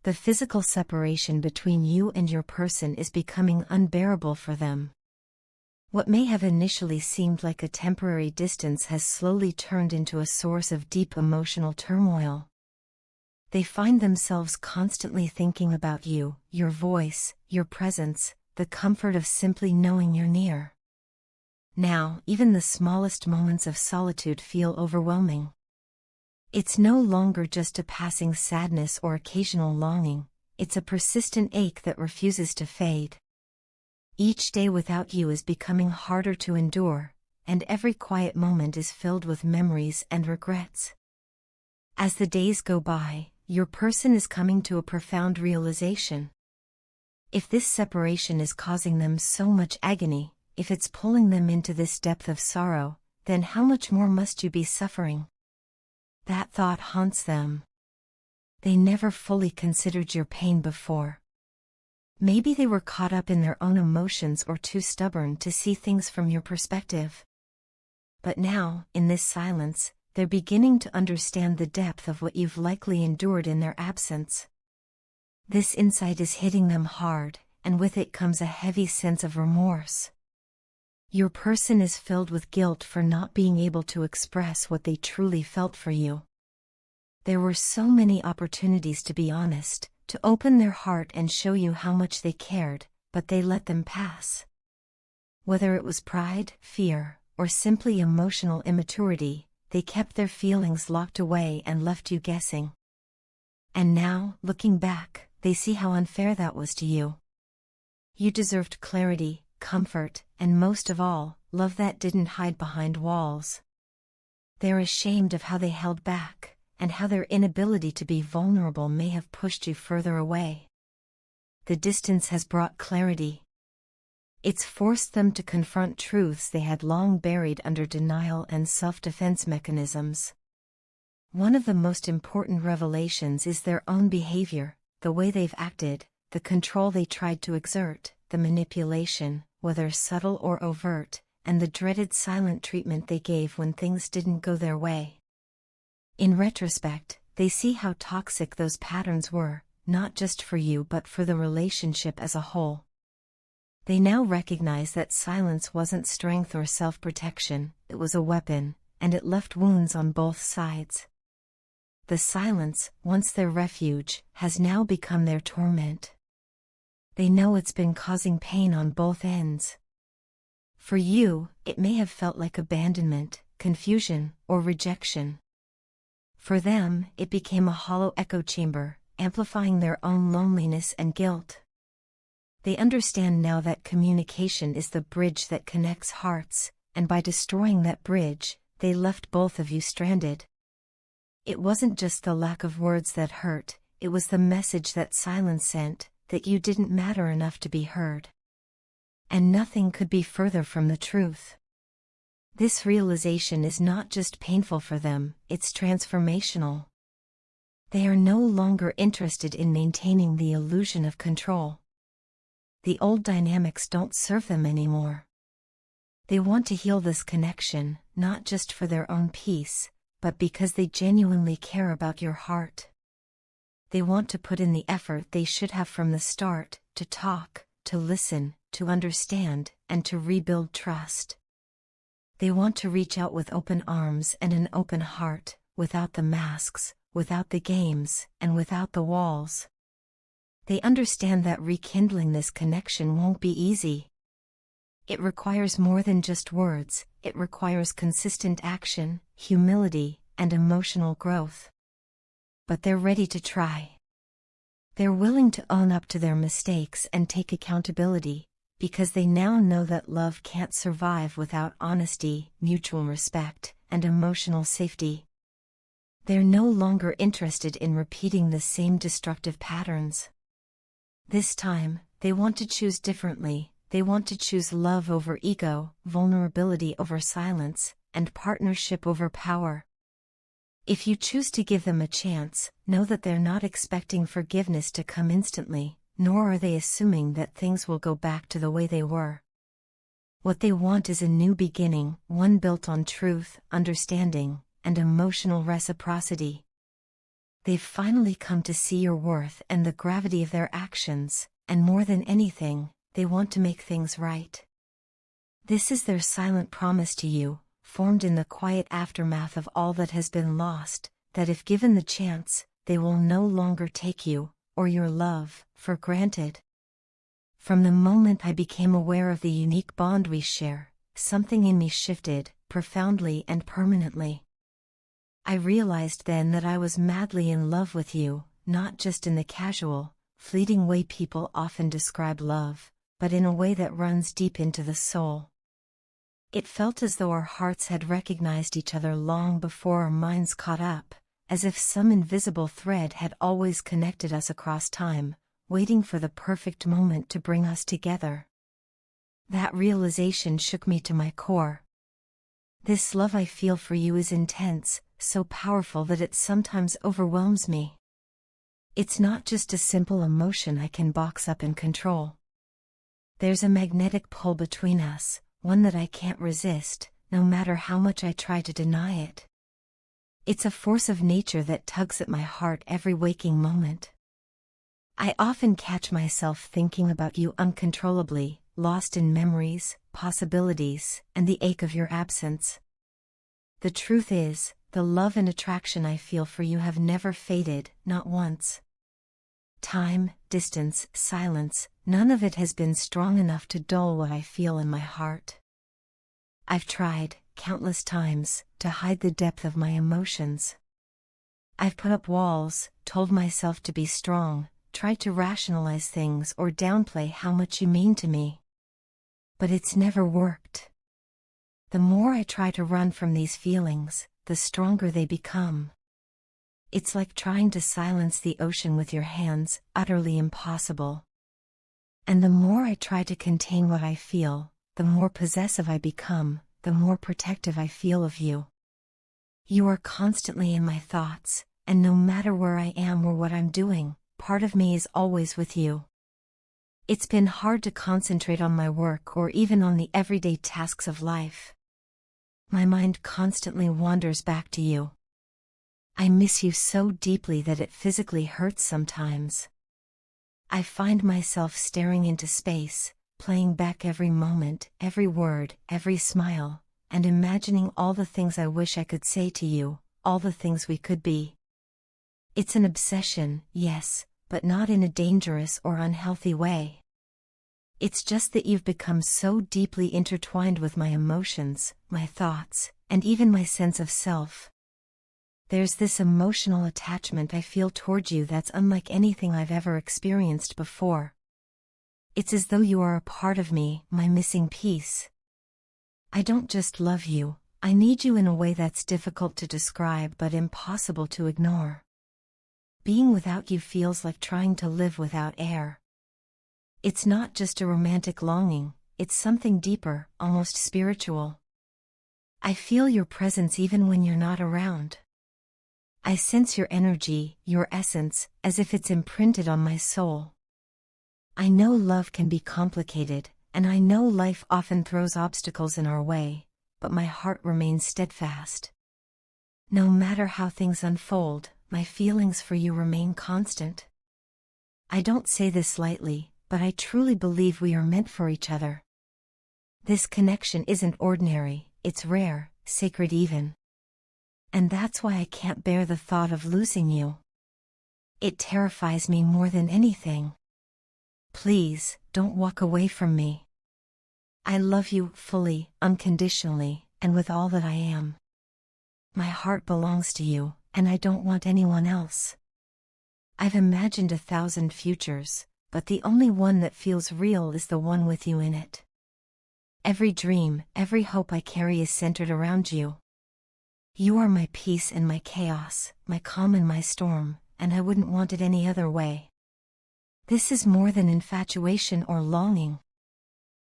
The physical separation between you and your person is becoming unbearable for them. What may have initially seemed like a temporary distance has slowly turned into a source of deep emotional turmoil. They find themselves constantly thinking about you, your voice, your presence, the comfort of simply knowing you're near. Now, even the smallest moments of solitude feel overwhelming. It's no longer just a passing sadness or occasional longing, it's a persistent ache that refuses to fade. Each day without you is becoming harder to endure, and every quiet moment is filled with memories and regrets. As the days go by, your person is coming to a profound realization. If this separation is causing them so much agony, if it's pulling them into this depth of sorrow, then how much more must you be suffering? That thought haunts them. They never fully considered your pain before. Maybe they were caught up in their own emotions or too stubborn to see things from your perspective. But now, in this silence, they're beginning to understand the depth of what you've likely endured in their absence. This insight is hitting them hard, and with it comes a heavy sense of remorse. Your person is filled with guilt for not being able to express what they truly felt for you. There were so many opportunities to be honest, to open their heart and show you how much they cared, but they let them pass. Whether it was pride, fear, or simply emotional immaturity, they kept their feelings locked away and left you guessing. And now, looking back, they see how unfair that was to you. You deserved clarity, comfort, and most of all, love that didn't hide behind walls. They're ashamed of how they held back, and how their inability to be vulnerable may have pushed you further away. The distance has brought clarity. It's forced them to confront truths they had long buried under denial and self-defense mechanisms. One of the most important revelations is their own behavior, the way they've acted, the control they tried to exert, the manipulation, whether subtle or overt, and the dreaded silent treatment they gave when things didn't go their way. In retrospect, they see how toxic those patterns were, not just for you but for the relationship as a whole. They now recognize that silence wasn't strength or self-protection, it was a weapon, and it left wounds on both sides. The silence, once their refuge, has now become their torment. They know it's been causing pain on both ends. For you, it may have felt like abandonment, confusion, or rejection. For them, it became a hollow echo chamber, amplifying their own loneliness and guilt. They understand now that communication is the bridge that connects hearts, and by destroying that bridge, they left both of you stranded. It wasn't just the lack of words that hurt, it was the message that silence sent, that you didn't matter enough to be heard. And nothing could be further from the truth. This realization is not just painful for them, it's transformational. They are no longer interested in maintaining the illusion of control. The old dynamics don't serve them anymore. They want to heal this connection, not just for their own peace, but because they genuinely care about your heart. They want to put in the effort they should have from the start, to talk, to listen, to understand, and to rebuild trust. They want to reach out with open arms and an open heart, without the masks, without the games, and without the walls. They understand that rekindling this connection won't be easy. It requires more than just words, it requires consistent action, humility, and emotional growth. But they're ready to try. They're willing to own up to their mistakes and take accountability, because they now know that love can't survive without honesty, mutual respect, and emotional safety. They're no longer interested in repeating the same destructive patterns. This time, they want to choose differently. They want to choose love over ego, vulnerability over silence, and partnership over power. If you choose to give them a chance, know that they're not expecting forgiveness to come instantly, nor are they assuming that things will go back to the way they were. What they want is a new beginning, one built on truth, understanding, and emotional reciprocity. They've finally come to see your worth and the gravity of their actions, and more than anything, they want to make things right. This is their silent promise to you, formed in the quiet aftermath of all that has been lost, that if given the chance, they will no longer take you, or your love, for granted. From the moment I became aware of the unique bond we share, something in me shifted, profoundly and permanently. I realized then that I was madly in love with you, not just in the casual, fleeting way people often describe love, but in a way that runs deep into the soul. It felt as though our hearts had recognized each other long before our minds caught up, as if some invisible thread had always connected us across time, waiting for the perfect moment to bring us together. That realization shook me to my core. This love I feel for you is intense, so powerful that it sometimes overwhelms me. It's not just a simple emotion I can box up and control. There's a magnetic pull between us, one that I can't resist, no matter how much I try to deny it. It's a force of nature that tugs at my heart every waking moment. I often catch myself thinking about you uncontrollably, lost in memories, possibilities, and the ache of your absence. The truth is, the love and attraction I feel for you have never faded, not once. Time, distance, silence, none of it has been strong enough to dull what I feel in my heart. I've tried, countless times, to hide the depth of my emotions. I've put up walls, told myself to be strong, tried to rationalize things or downplay how much you mean to me. But it's never worked. The more I try to run from these feelings, the stronger they become. It's like trying to silence the ocean with your hands, utterly impossible. And the more I try to contain what I feel, the more possessive I become, the more protective I feel of you. You are constantly in my thoughts, and no matter where I am or what I'm doing, part of me is always with you. It's been hard to concentrate on my work or even on the everyday tasks of life. My mind constantly wanders back to you. I miss you so deeply that it physically hurts sometimes. I find myself staring into space, playing back every moment, every word, every smile, and imagining all the things I wish I could say to you, all the things we could be. It's an obsession, yes, but not in a dangerous or unhealthy way. It's just that you've become so deeply intertwined with my emotions, my thoughts, and even my sense of self. There's this emotional attachment I feel toward you that's unlike anything I've ever experienced before. It's as though you are a part of me, my missing piece. I don't just love you, I need you in a way that's difficult to describe but impossible to ignore. Being without you feels like trying to live without air. It's not just a romantic longing, it's something deeper, almost spiritual. I feel your presence even when you're not around. I sense your energy, your essence, as if it's imprinted on my soul. I know love can be complicated, and I know life often throws obstacles in our way, but my heart remains steadfast. No matter how things unfold, my feelings for you remain constant. I don't say this lightly, but I truly believe we are meant for each other. This connection isn't ordinary, it's rare, sacred even. And that's why I can't bear the thought of losing you. It terrifies me more than anything. Please, don't walk away from me. I love you fully, unconditionally, and with all that I am. My heart belongs to you, and I don't want anyone else. I've imagined 1,000 futures, but the only one that feels real is the one with you in it. Every dream, every hope I carry is centered around you. You are my peace in my chaos, my calm in my storm, and I wouldn't want it any other way. This is more than infatuation or longing.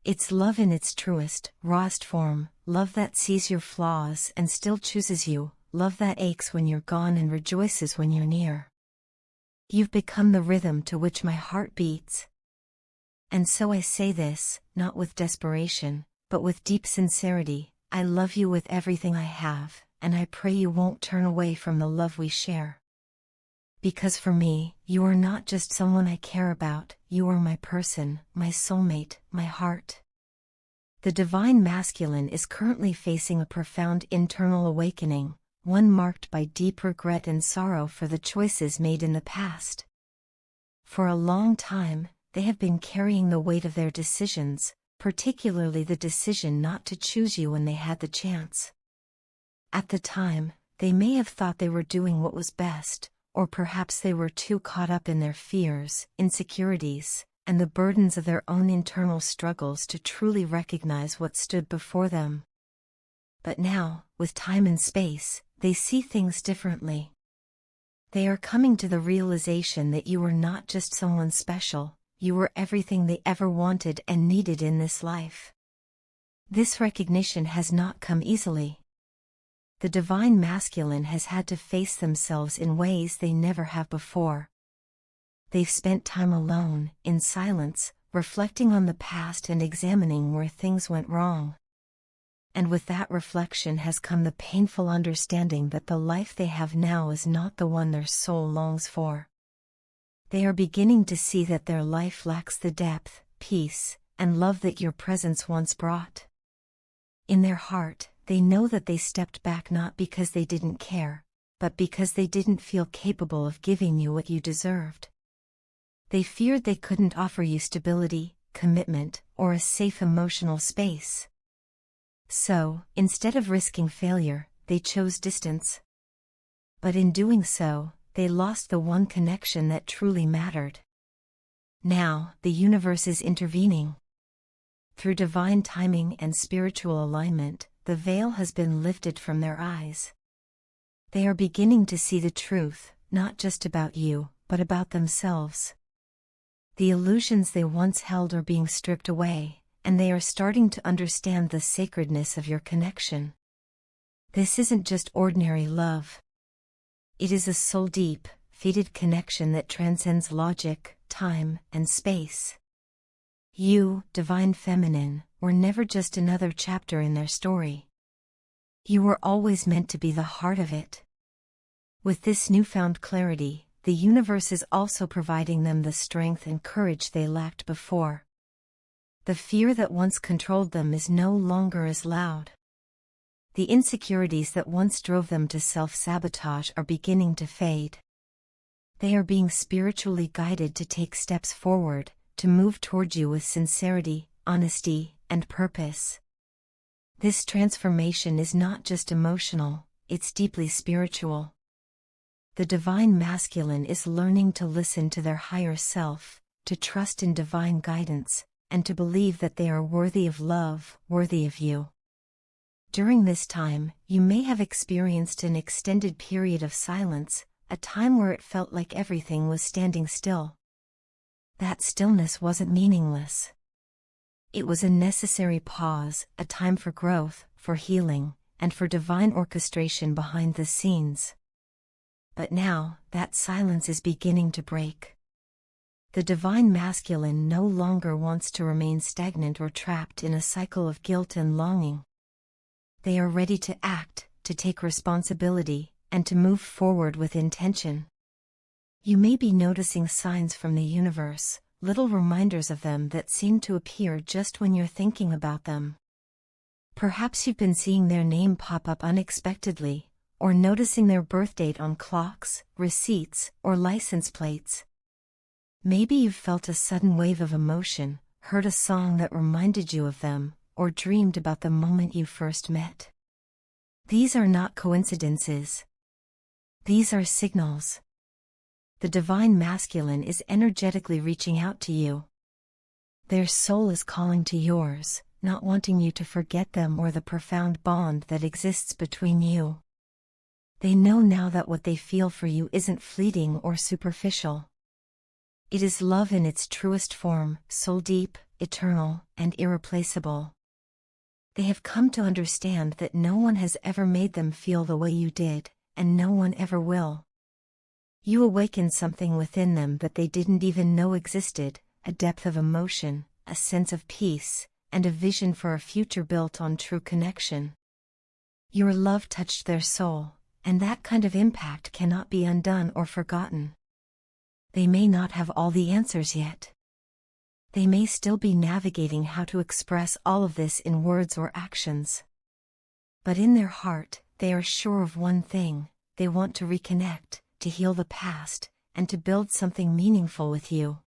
It's love in its truest, rawest form, love that sees your flaws and still chooses you, love that aches when you're gone and rejoices when you're near. You've become the rhythm to which my heart beats. And so I say this, not with desperation, but with deep sincerity, I love you with everything I have, and I pray you won't turn away from the love we share. Because for me, you are not just someone I care about, you are my person, my soulmate, my heart. The divine masculine is currently facing a profound internal awakening, one marked by deep regret and sorrow for the choices made in the past. For a long time, they have been carrying the weight of their decisions, particularly the decision not to choose you when they had the chance. At the time, they may have thought they were doing what was best, or perhaps they were too caught up in their fears, insecurities, and the burdens of their own internal struggles to truly recognize what stood before them. But now, with time and space, they see things differently. They are coming to the realization that you are not just someone special, you were everything they ever wanted and needed in this life. This recognition has not come easily. The divine masculine has had to face themselves in ways they never have before. They've spent time alone, in silence, reflecting on the past and examining where things went wrong. And with that reflection has come the painful understanding that the life they have now is not the one their soul longs for. They are beginning to see that their life lacks the depth, peace, and love that your presence once brought. In their heart, they know that they stepped back not because they didn't care, but because they didn't feel capable of giving you what you deserved. They feared they couldn't offer you stability, commitment, or a safe emotional space. So, instead of risking failure, they chose distance. But in doing so, they lost the one connection that truly mattered. Now, the universe is intervening. Through divine timing and spiritual alignment, the veil has been lifted from their eyes. They are beginning to see the truth, not just about you, but about themselves. The illusions they once held are being stripped away, and they are starting to understand the sacredness of your connection. This isn't just ordinary love. It is a soul-deep, fated connection that transcends logic, time, and space. You, divine feminine, were never just another chapter in their story. You were always meant to be the heart of it. With this newfound clarity, the universe is also providing them the strength and courage they lacked before. The fear that once controlled them is no longer as loud. The insecurities that once drove them to self-sabotage are beginning to fade. They are being spiritually guided to take steps forward, to move toward you with sincerity, honesty, and purpose. This transformation is not just emotional, it's deeply spiritual. The divine masculine is learning to listen to their higher self, to trust in divine guidance, and to believe that they are worthy of love, worthy of you. During this time, you may have experienced an extended period of silence, a time where it felt like everything was standing still. That stillness wasn't meaningless. It was a necessary pause, a time for growth, for healing, and for divine orchestration behind the scenes. But now, that silence is beginning to break. The divine masculine no longer wants to remain stagnant or trapped in a cycle of guilt and longing. They are ready to act, to take responsibility, and to move forward with intention. You may be noticing signs from the universe, little reminders of them that seem to appear just when you're thinking about them. Perhaps you've been seeing their name pop up unexpectedly, or noticing their birth date on clocks, receipts, or license plates. Maybe you've felt a sudden wave of emotion, heard a song that reminded you of them, or dreamed about the moment you first met. These are not coincidences. These are signals. The divine masculine is energetically reaching out to you. Their soul is calling to yours, not wanting you to forget them or the profound bond that exists between you. They know now that what they feel for you isn't fleeting or superficial. It is love in its truest form, soul-deep, eternal, and irreplaceable. They have come to understand that no one has ever made them feel the way you did, and no one ever will. You awakened something within them that they didn't even know existed, a depth of emotion, a sense of peace, and a vision for a future built on true connection. Your love touched their soul, and that kind of impact cannot be undone or forgotten. They may not have all the answers yet. They may still be navigating how to express all of this in words or actions. But in their heart, they are sure of one thing: they want to reconnect, to heal the past, and to build something meaningful with you.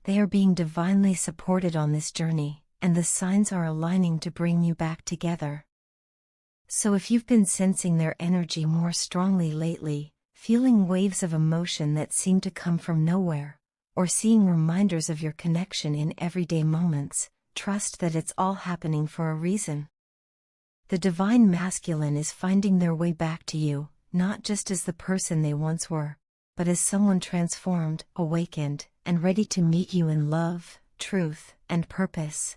They are being divinely supported on this journey, and the signs are aligning to bring you back together. So if you've been sensing their energy more strongly lately, feeling waves of emotion that seem to come from nowhere, or seeing reminders of your connection in everyday moments, trust that it's all happening for a reason. The divine masculine is finding their way back to you, not just as the person they once were, but as someone transformed, awakened, and ready to meet you in love, truth, and purpose.